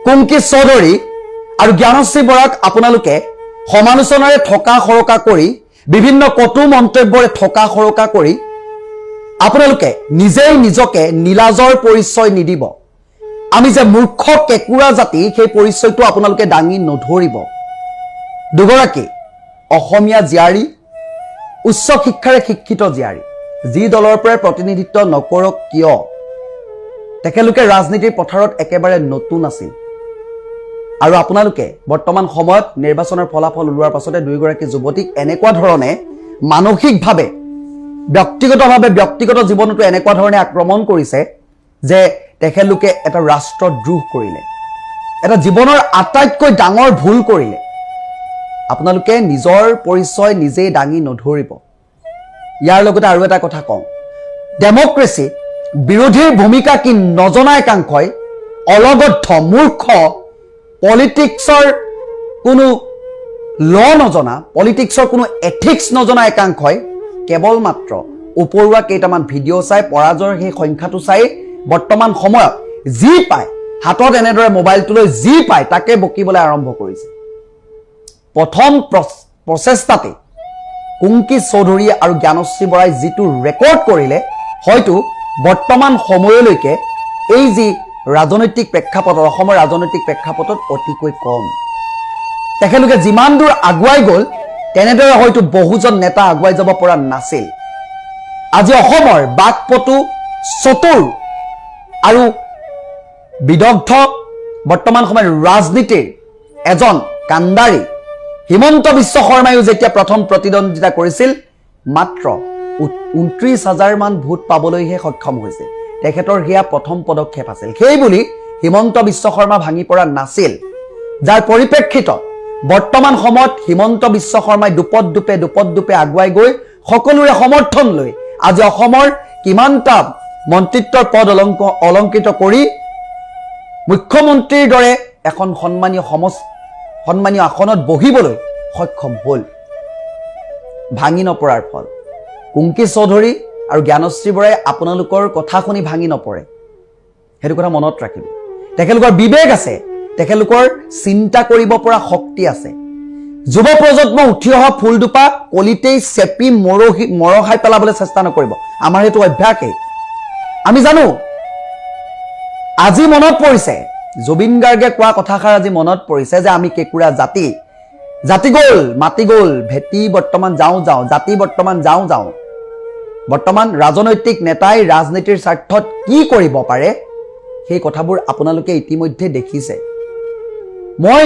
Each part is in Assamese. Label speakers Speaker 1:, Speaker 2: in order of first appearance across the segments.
Speaker 1: কুংকি চৌধুৰী আৰু জ্ঞানশ্ৰী বৰাক আপোনালোকে সমালোচনাৰে ঠকা খৰকা কৰি বিভিন্ন কটু মন্তব্যৰে ঠকা খৰকা কৰি আপোনালোকে নিজেই নিজকে নীলাজৰ পৰিচয় নিদিব। আমি যে মূৰ্খ কেঁকুৰা জাতি সেই পৰিচয়টো আপোনালোকে দাঙি নধৰিব। দুগৰাকী অসমীয়া জীয়াৰী, উচ্চ শিক্ষাৰে শিক্ষিত জীয়াৰী, যি দলৰ পৰাই প্ৰতিনিধিত্ব নকৰক কিয় তেখেতলোকে ৰাজনীতিৰ পথাৰত একেবাৰে নতুন আছিল। আৰু আপোনালোকে বৰ্তমান সময়ত নিৰ্বাচনৰ ফলাফল ওলোৱাৰ পাছতে দুইগৰাকী যুৱতীক এনেকুৱা ধৰণে মানসিকভাৱে ব্যক্তিগতভাৱে ব্যক্তিগত জীৱনতো এনেকুৱা ধৰণে আক্ৰমণ কৰিছে যে তেখেতলোকে এটা ৰাষ্ট্ৰদ্ৰোহ কৰিলে, এটা জীৱনৰ আটাইতকৈ ডাঙৰ ভুল কৰিলে। আপোনালোকে নিজৰ পৰিচয় নিজেই দাঙি নধৰিব। ইয়াৰ লগতে আৰু এটা কথা কওঁ, ডেমক্ৰেসি বিৰোধীৰ ভূমিকা কি নজনা একাংশই অলগদ্ধ মূৰ্খ পলিটিক্সৰ কোনো ল নজনা, পলিটিক্সৰ কোনো এথিক্স নজনা একাংশই কেৱল মাত্ৰ উপৰুৱা কেইটামান ভিডিঅ' চাই পৰাজয়ৰ সেই সংখ্যাটো চাই বৰ্তমান সময়ত যি পায় হাতত এনেদৰে মোবাইলটো লৈ যি পায় তাকে বকিবলৈ আৰম্ভ কৰিছে। প্ৰথম প্ৰচেষ্টাতে কুংকি চৌধুৰী আৰু জ্ঞানশ্ৰী বৰাই যিটো ৰেকৰ্ড কৰিলে, হয়তো বৰ্তমান সময়লৈকে এই যি ৰাজনৈতিক প্ৰেক্ষাপটত, অসমৰ ৰাজনৈতিক প্ৰেক্ষাপটত অতিকৈ কম। তেখেতলোকে যিমান দূৰ আগুৱাই গ'ল তেনেদৰে হয়তো বহুজন নেতা আগুৱাই যাব পৰা নাছিল। আজি অসমৰ বাকপটু, চতুৰ আৰু বিদগ্ধ বৰ্তমান সময়ত ৰাজনীতিৰ এজন কাণ্ডাৰী হিমন্ত বিশ্ব শৰ্মায়ো যেতিয়া প্ৰথম প্ৰতিদ্বন্দ্বিতা কৰিছিল মাত্ৰ 29,000 মান ভোট পাবলৈহে সক্ষম হৈছিল। তেখেতৰ সেয়া প্ৰথম পদক্ষেপ আছিল। সেই বুলি হিমন্ত বিশ্ব শৰ্মা ভাঙি পৰা নাছিল, যাৰ পৰিপ্ৰেক্ষিতত বৰ্তমান সময়ত হিমন্ত বিশ্ব শৰ্মাই দুপদ দুপে আগুৱাই গৈ সকলোৰে সমৰ্থন লৈ আজি অসমৰ কিমানটা মন্ত্ৰিত্বৰ পদ অলংকৃত কৰি মুখ্যমন্ত্ৰীৰ দৰে এখন সন্মানীয় আসনত বহিবলৈ সক্ষম হ'ল। ভাঙি নপৰাৰ ফল কুংকি চৌধুৰী আৰু জ্ঞানশ্ৰী বৰাই আপোনালোকৰ কথা শুনি ভাঙি নপৰে, সেইটো কথা মনত ৰাখিব। তেখেতলোকৰ বিবেক আছে, তেখেতলোকৰ চিন্তা কৰিব পৰা শক্তি আছে। যুৱ প্ৰজন্ম উঠি অহা ফুলদোপা কলিতেই চেপি মৰহাই পেলাবলৈ চেষ্টা নকৰিব। আমাৰ সেইটো অভ্যাসেই। আমি জানো, আজি মনত পৰিছে জুবিন গাৰ্গে কোৱা কথাষাৰ আজি মনত পৰিছে যে আমি কেঁকুৰা জাতি, জাতি গ'ল মাটি গ'ল ভেটি বৰ্তমান যাওঁ জাতি বৰ্তমান যাওঁ। বৰ্তমান ৰাজনৈতিক নেতাই ৰাজনীতিৰ স্বাৰ্থত কি কৰিব পাৰে সেই কথাবোৰ আপোনালোকে ইতিমধ্যে দেখিছে। মই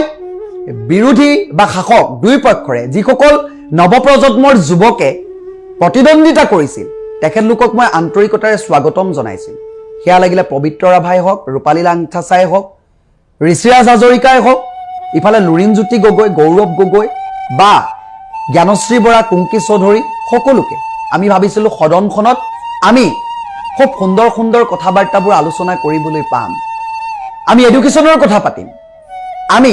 Speaker 1: বিৰোধী বা শাসক দুই পক্ষৰে যিসকল নৱপ্ৰজন্মৰ যুৱকে প্ৰতিদ্বন্দ্বিতা কৰিছিল তেখেতলোকক মই আন্তৰিকতাৰে স্বাগতম জনাইছিল। সেয়া লাগিলে পবিত্ৰ ৰাভাই হওক, ৰূপালী লাংথাচাই হওক, ঋষিৰাজ হাজৰিকাই হওক, ইফালে লুৰিণজ্যোতি গগৈ, গৌৰৱ গগৈ বা জ্ঞানশ্ৰী বৰা, কুংকি চৌধুৰী, সকলোকে আমি ভাবিছিলোঁ সদনখনত আমি খুব সুন্দৰ সুন্দৰ কথা বাৰ্তাবোৰ আলোচনা কৰিবলৈ পাম। আমি এডুকেশ্যনৰ কথা পাতিম, আমি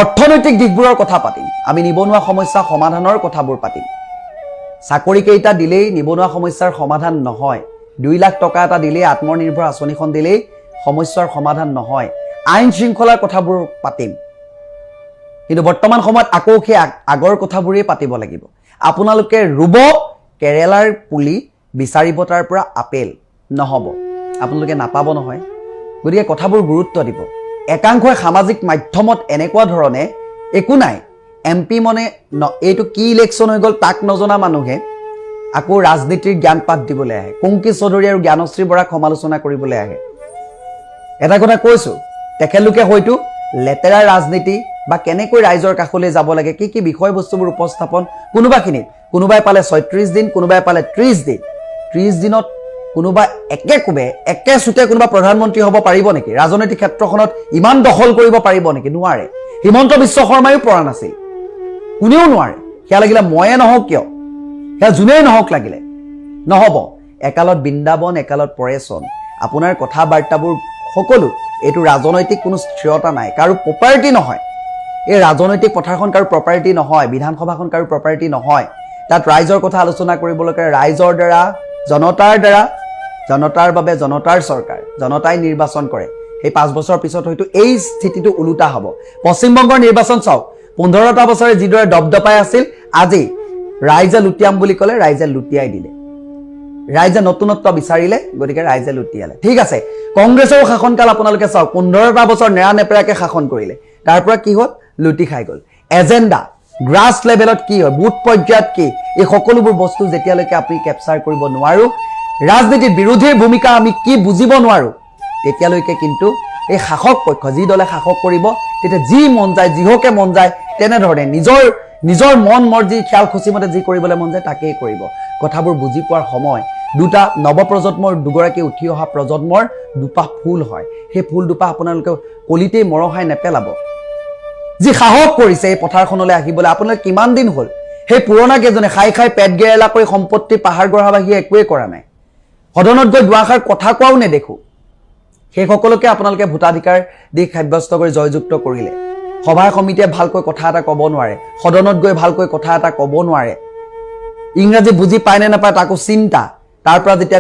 Speaker 1: অৰ্থনৈতিক দিশবোৰৰ কথা পাতিম, আমি নিবনুৱা সমস্যা সমাধানৰ কথাবোৰ পাতিম। চাকৰি কেইটা দিলেই নিবনুৱা সমস্যাৰ সমাধান নহয়, 2 লাখ টকা এটা দিলেই, আত্মনিৰ্ভৰ আঁচনিখন দিলেই সমস্যাৰ সমাধান নহয়। আইন শৃংখলাৰ কথাবোৰ পাতিম, কিন্তু বৰ্তমান সময়ত আকৌ সেই আগৰ কথাবোৰেই পাতিব লাগিব। আপোনালোকে ৰুব কেৰেলাৰ পুলি, বিচাৰিব তাৰ পৰা আপেল, নহ'ব, আপোনালোকে নাপাব নহয়। গতিকে কথাবোৰ গুৰুত্ব দিব। একাংশই সামাজিক মাধ্যমত এনেকুৱা ধৰণে একো নাই, MP মনে এইটো কি ইলেকশ্যন হৈ গ'ল তাক নজনা মানুহে আকৌ ৰাজনীতিৰ জ্ঞান পাঠ দিবলৈ আহে, কুংকি চৌধুৰী আৰু জ্ঞানশ্ৰী বৰাক সমালোচনা কৰিবলৈ আহে। এটা কথা কৈছোঁ, তেখেতলোকে হয়তো লেতেৰা ৰাজনীতি বা কেনেকৈ ৰাইজৰ কাষলৈ যাব লাগে, কি বিষয়বস্তুবোৰ উপস্থাপন, কোনোবাই পালে 36 দিন, কোনোবাই পালে 30 দিন। 30 দিনত কোনোবা একে চুতে কোনোবা প্ৰধানমন্ত্ৰী হ'ব পাৰিব নেকি? ৰাজনৈতিক ক্ষেত্ৰখনত ইমান দখল কৰিব পাৰিব নেকি? নোৱাৰে। হিমন্ত বিশ্ব শৰ্মায়ো পৰা নাছিল, কোনেও নোৱাৰে। সেয়া লাগিলে ময়ে নহওক কিয়, সেয়া যোনেই নহওক লাগিলে নহ'ব। একালত বৃন্দাবন, একালত পৰেশন। আপোনাৰ কথা বাৰ্তাবোৰ সকলো এইটো ৰাজনৈতিক কোনো স্থিৰতা নাই, কাৰো প্ৰপাৰ্টি নহয়। এই ৰাজনৈতিক পথাৰখন কাৰো প্ৰপাৰ্টি নহয়, বিধানসভাখন কাৰো প্ৰপাৰ্টি নহয়। তাত ৰাইজৰ কথা আলোচনা কৰিবলৈকে ৰাইজৰ দ্বাৰা, জনতাৰ দ্বাৰা, জনতাৰ বাবে জনতাৰ চৰকাৰ, জনতাই নিৰ্বাচন কৰে। সেই 5 বছৰৰ পিছত হয়তো এই স্থিতিটো ওলোটা হ'ব পশ্চিমবংগৰ নিৰ্বাচন চাওক 15টা বছৰে যিদৰে দবদপাই আছিল আজি ৰাইজে লুটিয়াম বুলি ক'লে ৰাইজে লুটিয়াই দিলে ৰাইজে নতুনত্ব বিচাৰিলে গতিকে ৰাইজে লুটিয়ালে ঠিক আছে কংগ্ৰেছৰ শাসনকাল আপোনালোকে চাওক 15টা বছৰ নেৰানেপেৰাকে শাসন কৰিলে তাৰ পৰা কি হ'ল লুটি খাই গ'ল এজেন্ডা গ্ৰাছ লেভেলত কি হয় বুথ পৰ্যায়ত কি এই সকলোবোৰ বস্তু যেতিয়ালৈকে আপুনি কেপচাৰ কৰিব নোৱাৰো ৰাজনীতিৰ বিৰোধীৰ ভূমিকা আমি কি বুজিব নোৱাৰো তেতিয়ালৈকে কিন্তু এই শাসক পক্ষ যি দলে শাসক কৰিব তেতিয়া যি মন যায় যিহকে মন যায় তেনেধৰণে নিজৰ মন মৰ্জি খেয়াল খুচিমতে যি কৰিবলৈ মন যায় তাকেই কৰিব কথাবোৰ বুজি পোৱাৰ সময় দুটা নৱপ্ৰজন্মৰ দুগৰাকী উঠি অহা প্ৰজন্মৰ দুপা ফুল হয় সেই ফুল দুপা আপোনালোকে কলিতেই মৰহাই নেপেলাব যি সাহস কৰিছে এই পথাৰখনলৈ আহিবলৈ আপোনালোকে কিমান দিন হ'ল সেই পুৰণা কেজনে খাই খাই পেট গেৰেলা কৰি সম্পত্তি পাহাৰ গঢ়াবাহিয়ে একোৱে কৰা নাই সদনত গৈ দুআষাৰ কথা কোৱাও নেদেখো সেই সকলোকে আপোনালোকে ভোটাধিকাৰ দি সাব্যস্ত কৰি জয়যুক্ত কৰিলে সভা সমিতিয়ে ভালকৈ কথা এটা ক'ব নোৱাৰে সদনত গৈ ভালকৈ কথা এটা ক'ব নোৱাৰে ইংৰাজী বুজি পায় নে নাপায় তাকো চিন্তা তাৰ পৰা যেতিয়া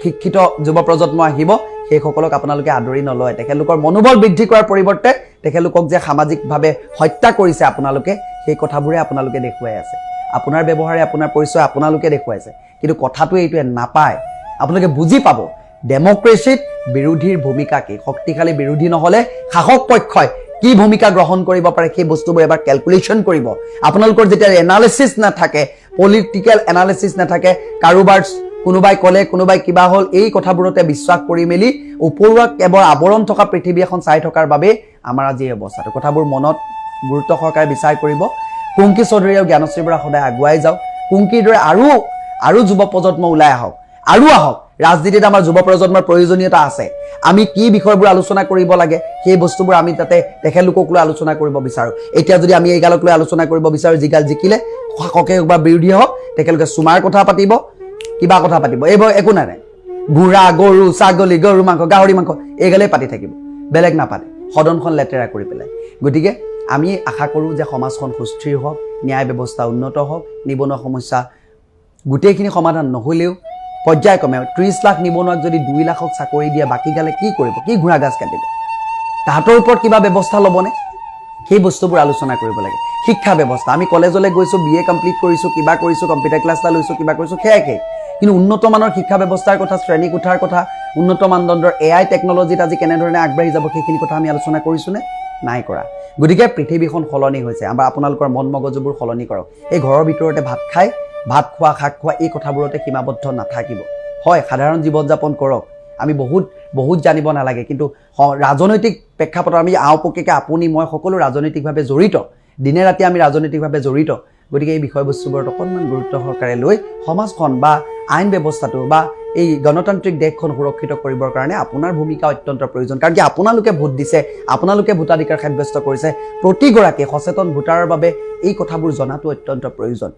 Speaker 1: শিক্ষিত যুৱ প্ৰজন্ম আহিব সেই সকলক আপোনালোকে আদৰি নলয় তেখেতলোকৰ মনোবল বৃদ্ধি কৰাৰ পৰিৱৰ্তে তেখেতলোকক যে সামাজিকভাৱে হত্যা কৰিছে আপোনালোকে সেই কথাবোৰে আপোনালোকে দেখুৱাই আছে আপোনাৰ ব্যৱহাৰে আপোনাৰ পৰিচয় আপোনালোকে দেখুৱাইছে কিন্তু কথাটো এইটোৱে নাপায় আপোনালোকে বুজি পাব ডেমক্ৰেচিত বিৰোধীৰ ভূমিকা কি শক্তিশালী বিৰোধী নহলে শাসক পক্ষই কি ভূমিকা গ্ৰহণ কৰিব পাৰে সেই বস্তুবোৰ এবাৰ ক্যালকুলেশন কৰিব আপোনালোকৰ যেতিয়া এনালিসিস নাথাকে পলিটিক্যাল এনালিসিস নাথাকে কাৰোবাৰ কোনোবাই কলে কোনোবাই কিবা হল এই কথাবোৰতে বিশ্বাস কৰি মেলি উপৰুৱা কেৱল আৱৰণ থকা পৃথিৱী এখন চাই থকাৰ বাবে আমাৰ আজি এই অৱস্থাটো কথাবোৰ মনত গুৰুত্ব সহকাৰে বিচাৰ কৰিব কুংকি চৌধুৰী আৰু জ্ঞানশ্ৰী বৰা সদায় আগুৱাই যাওক কুংকিৰ দৰে আৰু যুৱ প্ৰজন্ম ওলাই আহক আৰু আহক ৰাজনীতিত আমাৰ যুৱ প্ৰজন্মৰ প্ৰয়োজনীয়তা আছে আমি কি বিষয়বোৰ আলোচনা কৰিব লাগে সেই বস্তুবোৰ আমি তাতে তেখেতলোকক লৈ আলোচনা কৰিব বিচাৰো এতিয়া যদি আমি এই গালক লৈ আলোচনা কৰিব বিচাৰো যিগাল জিকিলে শাসকে বা বিৰোধী হওক তেখেতলোকে সুমাৰ কথা পাতিব কিবা কথা পাতিব এইবোৰ একো নাই ঘোঁৰা গৰু ছাগলী গৰু মাংস গাহৰি মাংস এইগালে পাতি থাকিব বেলেগ নাপাতে সদনখন লেতেৰা কৰি পেলাই গতিকে আমি আশা কৰো যে সমাজখন সুস্থিৰ হওক ন্যায় ব্যৱস্থা উন্নত হওক নিবনুৱা সমস্যা গোটেইখিনি সমাধান নহলেও পৰ্যায়ক্ৰমে 30 লাখ নিবনুৱাক যদি 2 লাখক চাকৰি দিয়ে বাকি গালে কি কৰিব কি ঘোঁৰা গাছ কাটিব তাহাতৰ ওপৰত কিবা ব্যৱস্থা লবনে সেই বস্তুবোৰ আলোচনা কৰিব লাগে শিক্ষা ব্যৱস্থা আমি কলেজলৈ গৈছো বিএ কমপ্লিট কৰিছো কিবা কৰিছো কম্পিউটাৰ ক্লাছ টা লৈছো কিবা কৰিছো খেয়াকে কিন্তু উন্নত মানৰ শিক্ষা ব্যৱস্থাৰ কথা শ্ৰেণী কোঠাৰ কথা উন্নত মানদণ্ডৰ এআই টেকনলজিত আজি কেনে ধৰণে আগবাঢ়ি যাব সেইখিনি কথা আমি আলোচনা কৰিছো নে নাই কৰা গতিকে পৃথিৱীখন খলনি হৈছে আমাৰ আপোনালোকৰ মন মগজুবোৰ খলনি কৰক এই ঘৰৰ ভিতৰতে ভাত খোৱা শাক খোৱা এই কথাবোৰতে সীমাবদ্ধ নাথাকিব হয় সাধাৰণ জীৱন যাপন কৰক আমি বহুত জানিব নালাগে কিন্তু ৰাজনৈতিক প্ৰেক্ষাপটত আমি আওপকিকে আপুনি মই সকলো ৰাজনৈতিকভাৱে জড়িত দিনে ৰাতি আমি ৰাজনৈতিকভাৱে জড়িত গতিকে এই বিষয়বস্তুবোৰত অকণমান গুৰুত্ব সহকাৰে লৈ সমাজখন বা আইন ব্যৱস্থাটো বা এই গণতান্ত্ৰিক দেশখন সুৰক্ষিত কৰিবৰ কাৰণে আপোনাৰ ভূমিকা অত্যন্ত প্ৰয়োজন কাৰণ কি আপোনালোকে ভোট দিছে আপোনালোকে ভোটাধিকাৰ সাব্যস্ত কৰিছে প্ৰতিগৰাকী সচেতন ভোটাৰৰ বাবে এই কথাবোৰ জনাটো অত্যন্ত প্ৰয়োজন